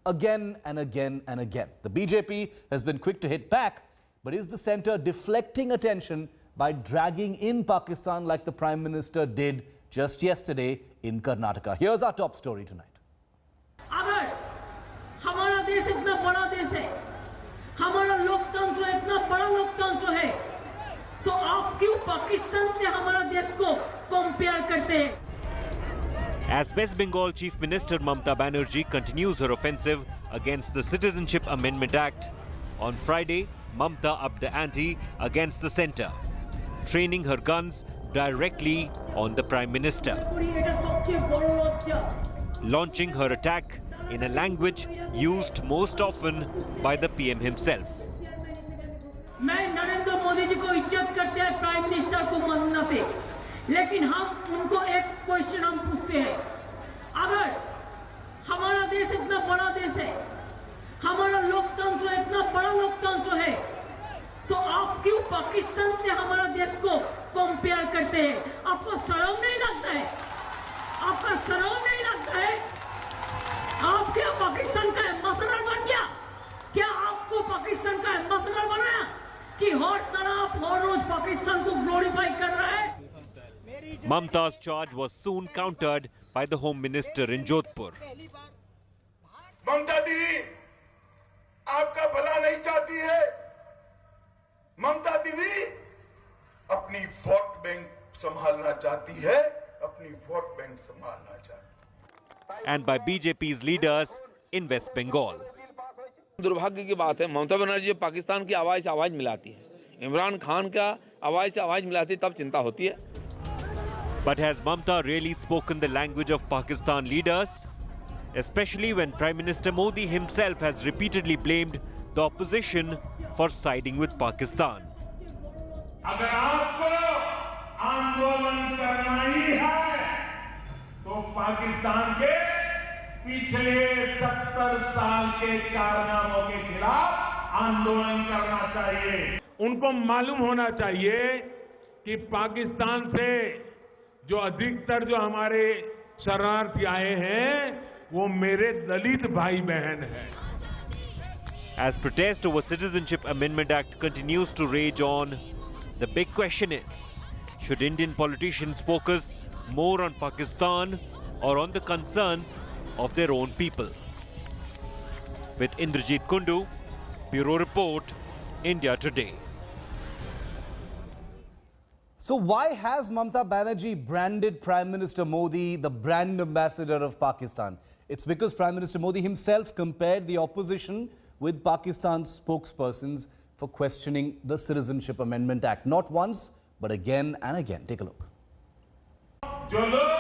again and again and again. The BJP has been quick to hit back, but is the centre deflecting attention by dragging in Pakistan like the Prime Minister did just yesterday in Karnataka? Here's our top story tonight. अगर हमारा देश इतना बड़ा देश है, हमारा लोकतंत्र इतना बड़ा लोकतंत्र है, तो आप क्यों पाकिस्तान से हमारा देश को कंपेयर करते हैं? As West Bengal Chief Minister Mamata Banerjee continues her offensive against the Citizenship Amendment Act, on Friday, Mamata upped the ante against the centre, training her guns directly on the Prime Minister, launching her attack in a language used most often by the PM himself. मैं नरेंद्र मोदी जी को इज्जत करते हैं, prime minister को मानते, लेकिन हम उनको एक क्वेश्चन हम पूछते हैं, अगर हमारा देश इतना बड़ा देश है, हमारा लोकतंत्र इतना बड़ा लोकतंत्र है, तो आप क्यों पाकिस्तान से हमारा देश को कंपेयर करते हैं? आपको शर्म नहीं लगता है? आपका शर्म नहीं लगता है? आप क्या पाकिस्तान का एम्बेसडर बन गया? क्या आपको पाकिस्तान का एम्बेसडर बनाया कि हर तरफ हर रोज पाकिस्तान को ग्लोरीफाई कर रहा है? Mamata's charge was soon countered by the Home Minister in Jodhpur. ममता दीदी आपका भला नहीं चाहती है। ममता दीदी अपनी वोट बैंक संभालना चाहती है, अपनी वोट बैंक संभालना चाहती है। And by BJP's leaders in West Bengal. दुर्भाग्य की बात है, ममता बनर्जी पाकिस्तान की आवाज से आवाज मिलाती है, इमरान खान का आवाज से आवाज मिलाती है, तब चिंता होती है। But has Mamata really spoken the language of Pakistan leaders? Especially when Prime Minister Modi himself has repeatedly blamed the opposition for siding with Pakistan. अगर आपको आंदोलन करना ही है, तो पाकिस्तान के पिछले 70 साल के कारनामों के खिलाफ आंदोलन करना चाहिए। उनको मालूम होना चाहिए कि पाकिस्तान से जो अधिकतर जो हमारे शरणार्थी आए हैं, वो मेरे दलित भाई बहन हैं। As protest over Citizenship Amendment Act continues to rage on, the big question is, should Indian politicians focus more on Pakistan or on the concerns of their own people? With Indrajit Kundu, Bureau Report, India Today. So why has Mamata Banerjee branded Prime Minister Modi the brand ambassador of Pakistan? It's because Prime Minister Modi himself compared the opposition with Pakistan's spokespersons for questioning the Citizenship Amendment Act. Not once, but again and again. Take a look. जो लोग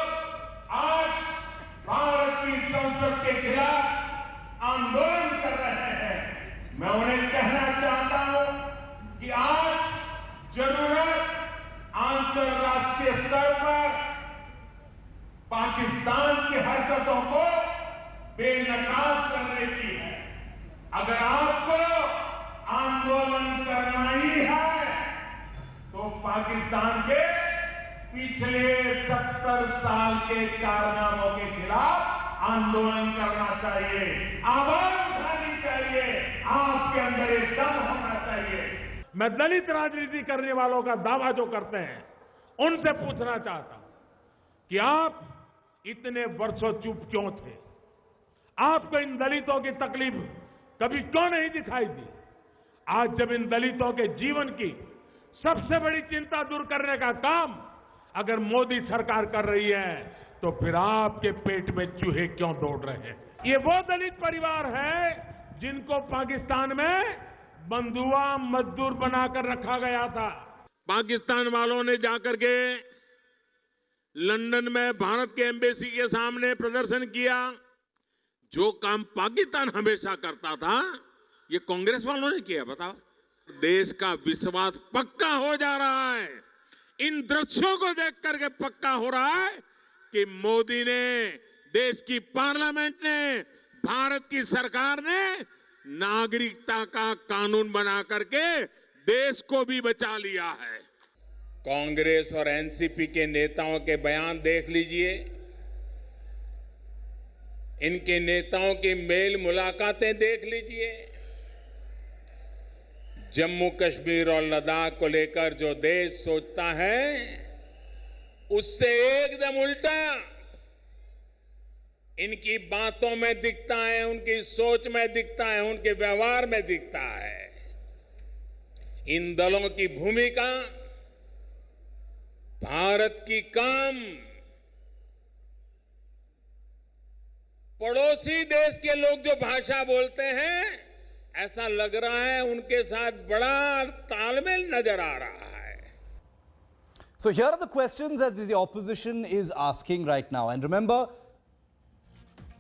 आज भारत की संसद के खिलाफ आंदोलन कर रहे हैं, मैं उन्हें कहना चाहता हूं कि आज जरूरत अंतर्राष्ट्रीय स्तर पर पाकिस्तान की हरकतों को बेनकाब करने की है। अगर आपको आंदोलन करना ही है, तो पाकिस्तान के पिछले 70 साल के कारनामों के खिलाफ आंदोलन करना चाहिए, आवाज उठानी चाहिए, आपके अंदर एक दम होना चाहिए। मैं दलित राजनीति करने वालों का दावा जो करते हैं, उनसे पूछना चाहता हूं कि आप इतने वर्षों चुप क्यों थे? आपको इन दलितों की तकलीफ कभी क्यों नहीं दिखाई दी? आज जब इन दलितों के जीवन की सबसे बड़ी चिंता दूर करने का काम अगर मोदी सरकार कर रही है, तो फिर आपके पेट में चूहे क्यों दौड़ रहे हैं? ये वो दलित परिवार है जिनको पाकिस्तान में बंधुआ मजदूर बनाकर रखा गया था। पाकिस्तान वालों ने जाकर के लंदन में भारत के एम्बेसी के सामने प्रदर्शन किया। जो काम पाकिस्तान हमेशा करता था, ये कांग्रेस वालों ने किया। बताओ, देश का विश्वास पक्का हो जा रहा है। इन दृश्यों को देख करके पक्का हो रहा है कि मोदी ने, देश की पार्लियामेंट ने, भारत की सरकार ने नागरिकता का कानून बना करके देश को भी बचा लिया है। कांग्रेस और एनसीपी के नेताओं के बयान देख लीजिए। इनके नेताओं की मेल मुलाकातें देख लीजिए। जम्मू कश्मीर और लद्दाख को लेकर जो देश सोचता है उससे एकदम उल्टा इनकी बातों में दिखता है, उनकी सोच में दिखता है, उनके व्यवहार में दिखता है। इन दलों की भूमिका भारत की कम पड़ोसी देश के लोग जो भाषा बोलते हैं, ऐसा लग रहा है उनके साथ बड़ा तालमेल नजर आ रहा है। So here are the questions that the opposition is asking right now. And remember,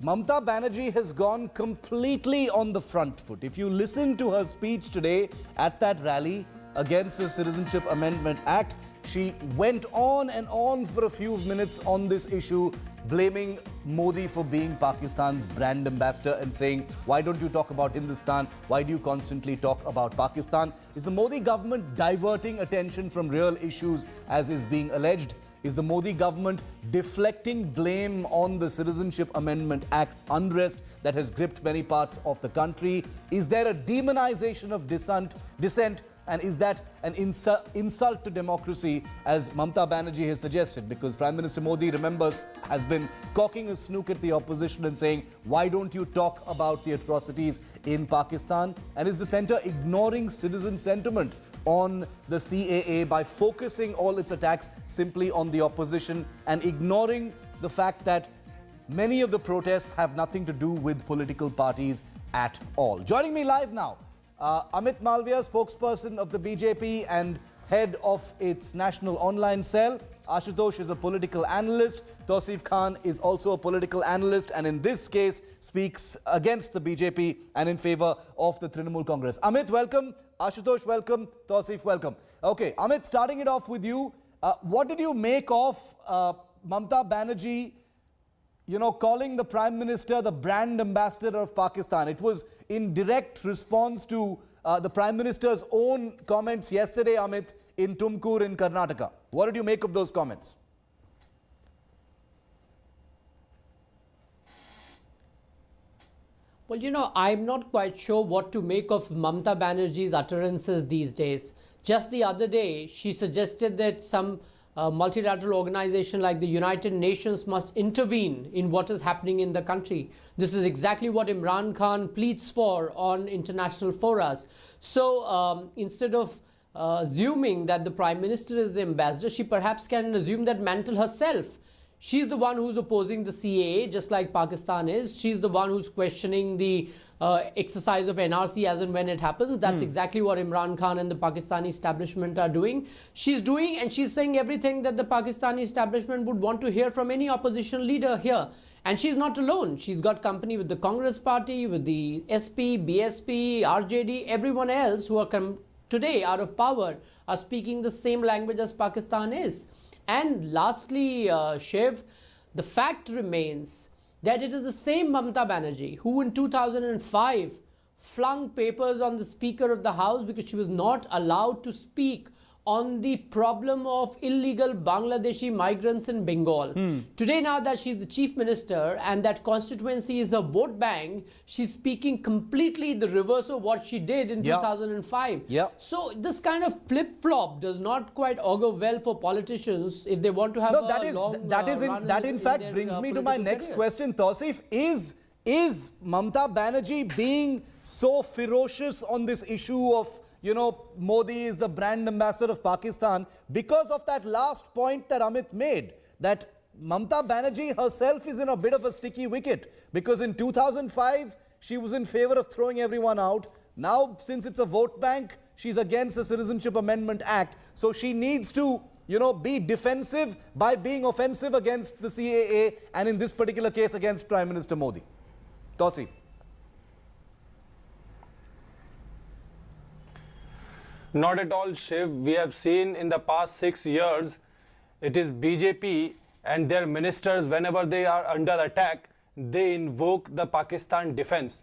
Mamata Banerjee has gone completely on the front foot. If you listen to her speech today at that rally against the Citizenship Amendment Act, she went on and on for a few minutes on this issue, blaming Modi for being Pakistan's brand ambassador and saying, why don't you talk about Hindustan? Why do you constantly talk about Pakistan? Is the Modi government diverting attention from real issues as is being alleged? Is the Modi government deflecting blame on the Citizenship Amendment Act unrest that has gripped many parts of the country? Is there a demonization of dissent? And is that an insult to democracy, as Mamata Banerjee has suggested? Because Prime Minister Modi, remembers, has been cocking a snook at the opposition and saying, why don't you talk about the atrocities in Pakistan? And is the centre ignoring citizen sentiment on the CAA by focusing all its attacks simply on the opposition and ignoring the fact that many of the protests have nothing to do with political parties at all? Joining me live now, Amit Malviya, spokesperson of the BJP and head of its national online cell. Ashutosh is a political analyst. Tausif Khan is also a political analyst and in this case speaks against the BJP and in favor of the Trinamool Congress. Amit, welcome. Ashutosh, welcome. Tausif, welcome. Okay, Amit, starting it off with you. What did you make of Mamata Banerjee, calling the Prime Minister the brand ambassador of Pakistan? It was in direct response to the Prime Minister's own comments yesterday, Amit, in Tumkur in Karnataka. What did you make of those comments? Well, I'm not quite sure what to make of Mamata Banerjee's utterances these days. Just the other day, she suggested that some multilateral organization like the United Nations must intervene in what is happening in the country. This is exactly what Imran Khan pleads for on international forums. So instead of assuming that the Prime Minister is the ambassador, she perhaps can assume that mantle herself. She's the one who's opposing the CAA, just like Pakistan is. She's the one who's questioning the exercise of NRC as and when it happens. That's exactly what Imran Khan and the Pakistani establishment are doing. She's doing and she's saying everything that the Pakistani establishment would want to hear from any opposition leader here. And she's not alone. She's got company with the Congress party, with the SP, BSP, RJD, everyone else who are today out of power are speaking the same language as Pakistan is. And lastly, Shiv, the fact remains that it is the same Mamata Banerjee who in 2005 flung papers on the Speaker of the House because she was not allowed to speak on the problem of illegal Bangladeshi migrants in Bengal. Today, now that she's the Chief Minister and that constituency is a vote bank, she's speaking completely the reverse of what she did in 2005. So this kind of flip-flop does not quite augur well for politicians if they want to have that in fact brings me to my next question. Tausif, is Mamata Banerjee being so ferocious on this issue of Modi is the brand ambassador of Pakistan because of that last point that Amit made, that Mamata Banerjee herself is in a bit of a sticky wicket because in 2005 she was in favor of throwing everyone out. Now, since it's a vote bank, she's against the Citizenship Amendment Act. So she needs to, be defensive by being offensive against the CAA and in this particular case against Prime Minister Modi. Tausif. Not at all, Shiv. We have seen in the past 6 years, it is BJP and their ministers, whenever they are under attack, they invoke the Pakistan defense.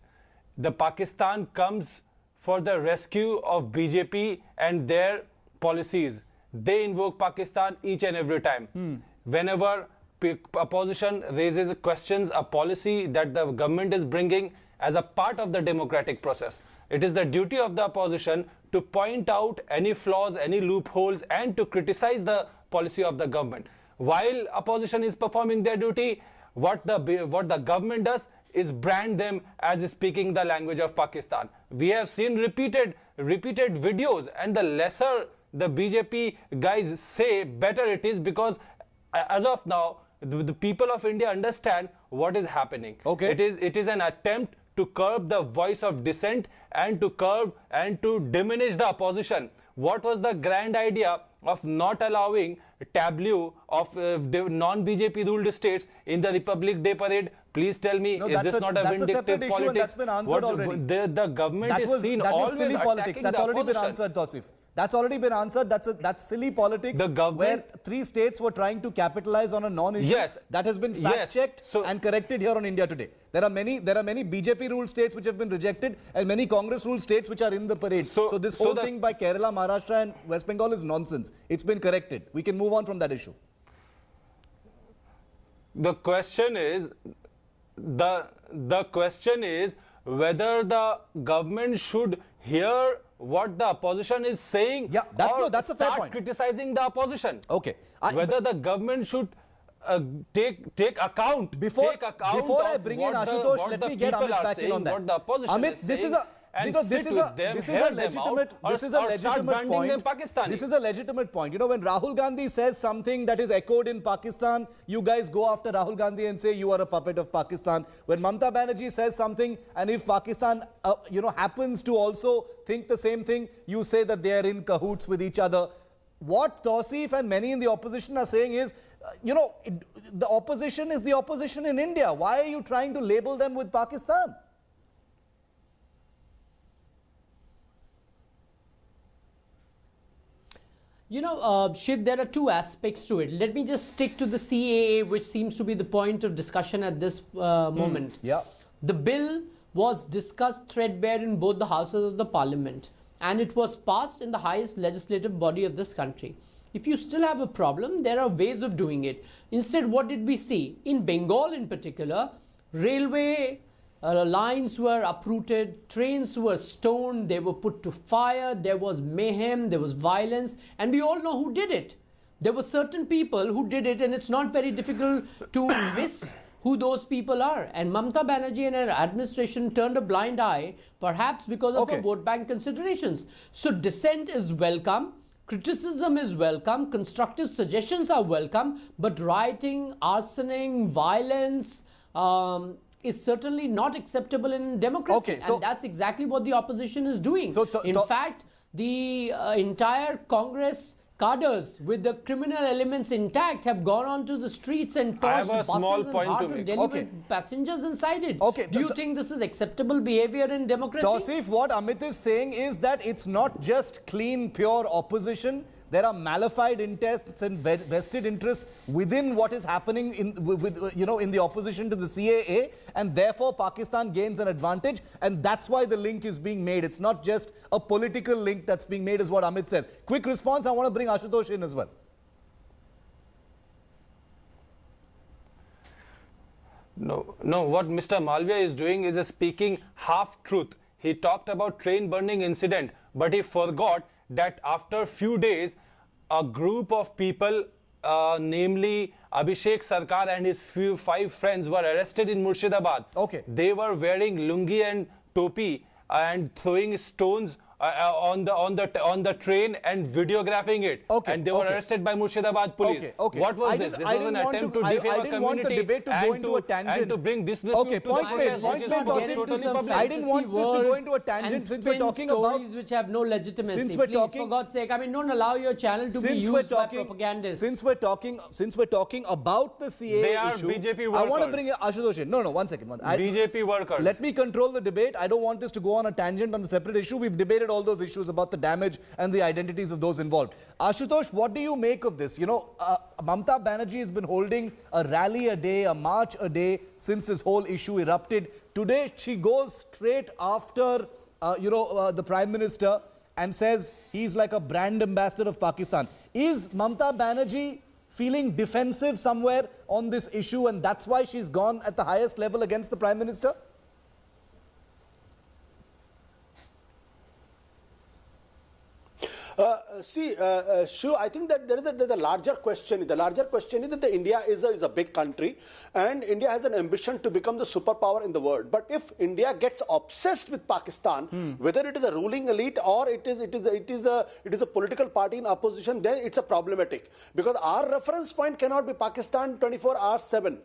The Pakistan comes for the rescue of BJP and their policies. They invoke Pakistan each and every time. Whenever opposition raises questions a policy that the government is bringing as a part of the democratic process. It is the duty of the opposition to point out any flaws, any loopholes, and to criticize the policy of the government. While opposition is performing their duty, what the government does is brand them as speaking the language of Pakistan. We have seen repeated videos, and the lesser the BJP guys say, better it is, because as of now, the people of India understand what is happening. Okay. It is an attempt to curb the voice of dissent and to curb and to diminish the opposition. What was the grand idea of not allowing tableau of non-BJP ruled states in the Republic Day parade? Please tell me, No, is this not a vindictive issue, politics? and that's been answered already. The government is seen always silly politics. attacking That's the already been opposition. answered, Tausif. That's already been answered. That's silly politics. The government, where 3 states were trying to capitalize on a non-issue. Yes. That has been fact-checked and corrected here on India Today. There are many BJP-ruled states which have been rejected, and many Congress-ruled states which are in the parade. So this whole thing by Kerala, Maharashtra, and West Bengal is nonsense. It's been corrected. We can move on from that issue. The question is, the question is whether the government should hear what the opposition is saying, or that's a fair start point. criticizing the opposition. Okay. Whether the government should take account. Before I of bring what in the- Ashutosh, what let the me get people Amit are back in saying, on that. what the opposition Amit, is this is saying, a and because this sit is with them, a hear them legitimate out, this is a or start legitimate branding them point. Pakistani. This is a legitimate point. You know, when Rahul Gandhi says something that is echoed in Pakistan, you guys go after Rahul Gandhi and say you are a puppet of Pakistan. When Mamata Banerjee says something, and if Pakistan happens to also think the same thing, you say that they are in cahoots with each other. What Tausif and many in the opposition are saying is, the opposition is the opposition in India. Why are you trying to label them with Pakistan? Shiv, there are 2 aspects to it. Let me just stick to the CAA, which seems to be the point of discussion at this moment. Yeah. The bill was discussed threadbare in both the houses of the parliament, and it was passed in the highest legislative body of this country. If you still have a problem, there are ways of doing it. Instead, what did we see? In Bengal in particular, railway lines were uprooted, trains were stoned, they were put to fire, there was mayhem, there was violence, and we all know who did it. There were certain people who did it, and it's not very difficult to miss who those people are. And Mamata Banerjee and her administration turned a blind eye, perhaps because of the vote bank considerations. So dissent is welcome, criticism is welcome, constructive suggestions are welcome, but rioting, arsoning, violence is certainly not acceptable in democracy. And that's exactly what the opposition is doing. In fact, the entire Congress cadres with the criminal elements intact have gone onto the streets and torched buses and heart of Delhi with passengers inside it. Do you think this is acceptable behavior in democracy? Tausif, what Amit is saying is that it's not just clean, pure opposition. There are malified intents and vested interests within what is happening in the opposition to the CAA, and therefore Pakistan gains an advantage, and that's why the link is being made. It's not just a political link that's being made, is what Amit says. Quick response. I want to bring Ashutosh in as well. No, what Mr. Malviya is doing is speaking half-truth. He talked about train burning incident, but he forgot that after a few days, a group of people, namely Abhishek Sarkar and his 5 friends, were arrested in Murshidabad. They were wearing lungi and topi and throwing stones on the train and videographing it. And they were arrested by Murshidabad police. What was this? This was an attempt to defame a community and to bring disrepute to the protest, which is totally public. I didn't want this to go into a tangent since we're talking about stories which have no legitimacy. Please, for God's sake, don't allow your channel to be used by propagandists. Since we're talking about the CAA they are issue, BJP workers. I want to bring Ashutosh in. No, 1 second. BJP workers. Let me control the debate. I don't want this to go on a tangent on a separate issue. We've debated all those issues about the damage and the identities of those involved. Ashutosh, what do you make of this? Mamata Banerjee has been holding a rally a day, a march a day since this whole issue erupted. Today, she goes straight after, the Prime Minister and says he's like a brand ambassador of Pakistan. Is Mamata Banerjee feeling defensive somewhere on this issue, and that's why she's gone at the highest level against the Prime Minister? Sure, I think that there's a larger question. The larger question is that India is a big country, and India has an ambition to become the superpower in the world. But if India gets obsessed with Pakistan, whether it is a ruling elite or it is a political party in opposition, then it's a problematic. Because our reference point cannot be Pakistan 24 hours 7.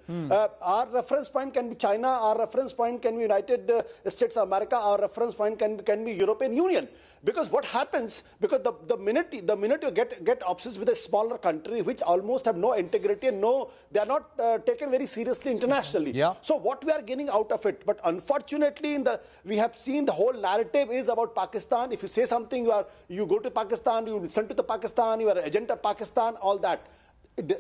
Our reference point can be China. Our reference point can be United States of America. Our reference point can be European Union. Because what happens? Because the minute you get obsessed with a smaller country which almost have no integrity and they are not taken very seriously internationally. Yeah. So what we are getting out of it? But unfortunately, we have seen the whole narrative is about Pakistan. If you say something, you go to Pakistan, you listen to the Pakistan, you are an agent of Pakistan, all that.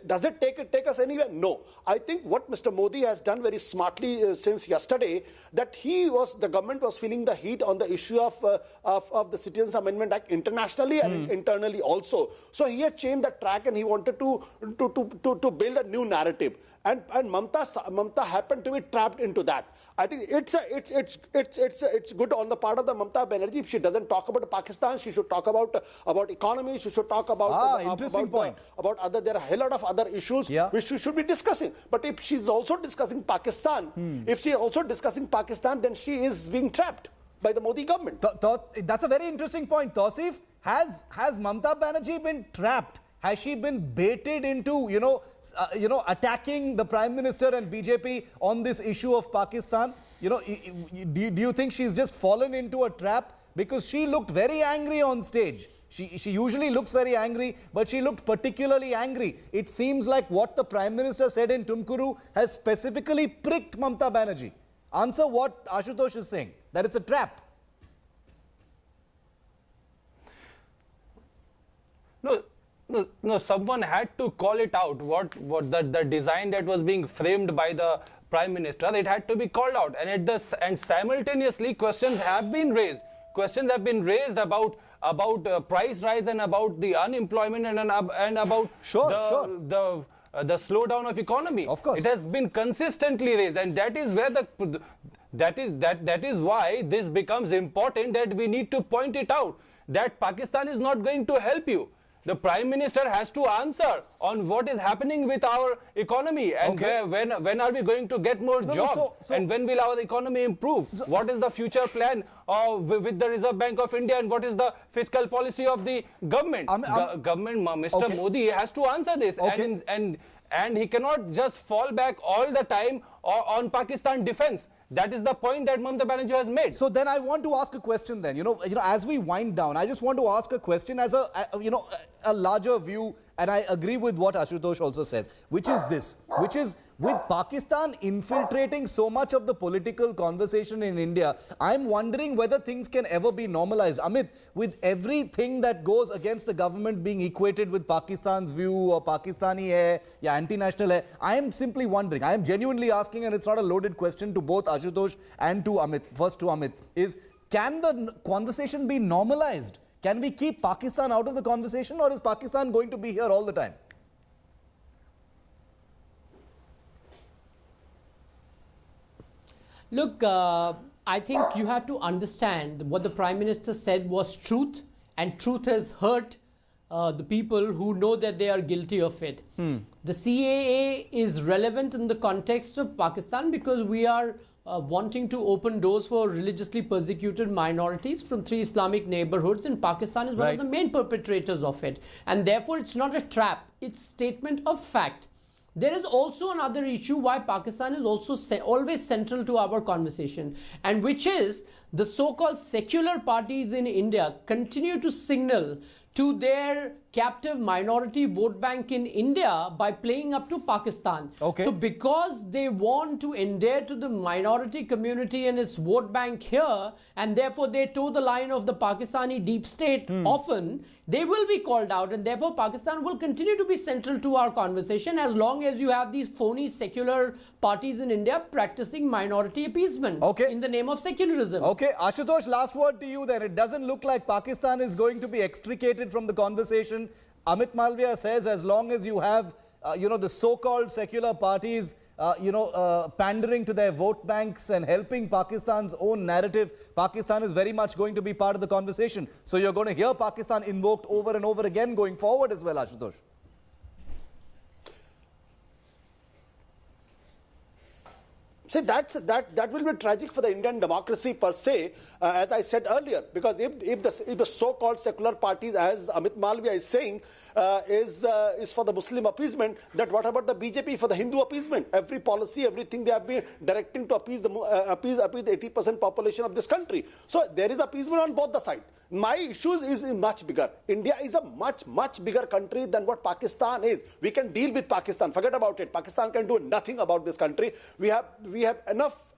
Does it take us anywhere? No. I think what Mr. Modi has done very smartly since yesterday, that the government was feeling the heat on the issue of the Citizens Amendment Act internationally and internally also. So he has changed the track and he wanted to build a new narrative. And Mamata happened to be trapped into that. I think it's good on the part of the Mamata Banerjee. If she doesn't talk about Pakistan, she should talk about economy. She should talk about interesting point. About other. There are a lot of other issues which she should be discussing. But if she's also discussing Pakistan, then she is being trapped by the Modi government. That's a very interesting point. Tausif, has Mamata Banerjee been trapped? Has she been baited into, attacking the Prime Minister and BJP on this issue of Pakistan? Do you think she's just fallen into a trap? Because she looked very angry on stage. She usually looks very angry, but she looked particularly angry. It seems like what the Prime Minister said in Tumkuru has specifically pricked Mamata Banerjee. Answer what Ashutosh is saying, that it's a trap. No, someone had to call it out. What the design that was being framed by the Prime Minister, it had to be called out. And simultaneously, questions have been raised. Questions have been raised about price rise and about the unemployment and about the slowdown of economy. Of course, it has been consistently raised, and that is where that is why this becomes important. That we need to point it out that Pakistan is not going to help you. The Prime Minister has to answer on what is happening with our economy and when are we going to get more jobs and when will our economy improve? What is the future plan with the Reserve Bank of India and what is the fiscal policy of the government? Mr. Modi has to answer this and he cannot just fall back all the time on Pakistan defense. That is the point that Mamata Banerjee has made. So then I want to ask a question then, as we wind down, I just want to ask a question as a larger view, and I agree with what Ashutosh also says, which is with Pakistan infiltrating so much of the political conversation in India, I'm wondering whether things can ever be normalized. Amit, with everything that goes against the government being equated with Pakistan's view or Pakistani hai, ya anti-national hai, I am simply wondering, I am genuinely asking, and it's not a loaded question to both Ashutosh and to Amit, first to Amit, is can the conversation be normalized? Can we keep Pakistan out of the conversation, or is Pakistan going to be here all the time? Look, I think you have to understand what the Prime Minister said was truth, and truth has hurt the people who know that they are guilty of it. The CAA is relevant in the context of Pakistan because we are wanting to open doors for religiously persecuted minorities from 3 Islamic neighborhoods, and Pakistan is one of the main perpetrators of it. And therefore, it's not a trap, it's statement of fact. There is also another issue why Pakistan is also always central to our conversation, and which is the so-called secular parties in India continue to signal to their captive minority vote bank in India by playing up to Pakistan. So because they want to endear to the minority community and its vote bank here, and therefore they toe the line of the Pakistani deep state often, they will be called out, and therefore Pakistan will continue to be central to our conversation as long as you have these phony secular parties in India practicing minority appeasement in the name of secularism. Ashutosh, last word to you then. It doesn't look like Pakistan is going to be extricated from the conversation. Amit Malviya says as long as you have the so-called secular parties, pandering to their vote banks and helping Pakistan's own narrative, Pakistan is very much going to be part of the conversation. So you're going to hear Pakistan invoked over and over again going forward as well, Ashutosh. See, that will be tragic for the Indian democracy per se, as I said earlier, because if the so-called secular parties, as Amit Malviya is saying, is for the Muslim appeasement, that what about the BJP for the Hindu appeasement? Every policy, everything they have been directing to appease the 80% population of this country. So there is appeasement on both the sides. My issues is much bigger. India is a much bigger country than what Pakistan is. We can deal with Pakistan. Forget about it. Pakistan can do nothing about this country. We have enough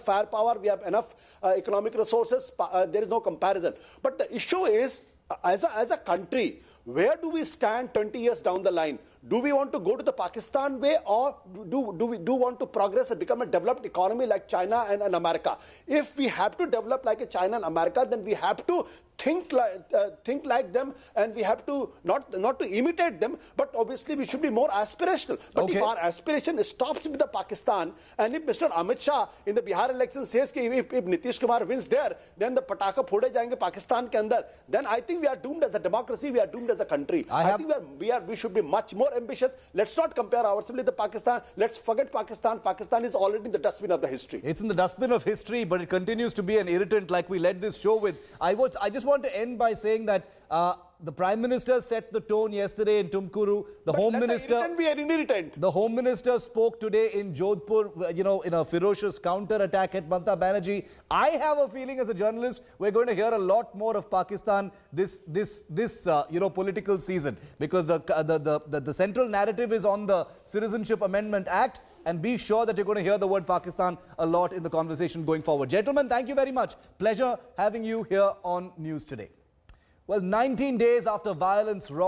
firepower. We have enough economic resources. There is no comparison. But the issue is, as a country, where do we stand 20 years down the line? Do we want to go to the Pakistan way, or do we want to progress and become a developed economy like China and America? If we have to develop like a China and America, then we have to think like them, and we have to not to imitate them, but obviously we should be more aspirational. But if our aspiration stops with the Pakistan, and if Mr. Amit Shah in the Bihar election says that if Nitish Kumar wins there, then the pataka phode jayenge Pakistan ke andar, then I think we are doomed as a democracy. We are doomed as a country. I think we should be much more ambitious. Let's not compare ourselves with Pakistan. Let's forget Pakistan. Pakistan is already in the dustbin of the history. It's in the dustbin of history, but it continues to be an irritant, like we led this show with. I just want to end by saying that the Prime Minister set the tone yesterday in Tumkuru. The Home Minister spoke today in Jodhpur, in a ferocious counter-attack at Mamata Banerjee. I have a feeling as a journalist, we're going to hear a lot more of Pakistan this political season, because the central narrative is on the Citizenship Amendment Act, and be sure that you're going to hear the word Pakistan a lot in the conversation going forward. Gentlemen, thank you very much. Pleasure having you here on News Today. Well, 19 days after violence rocked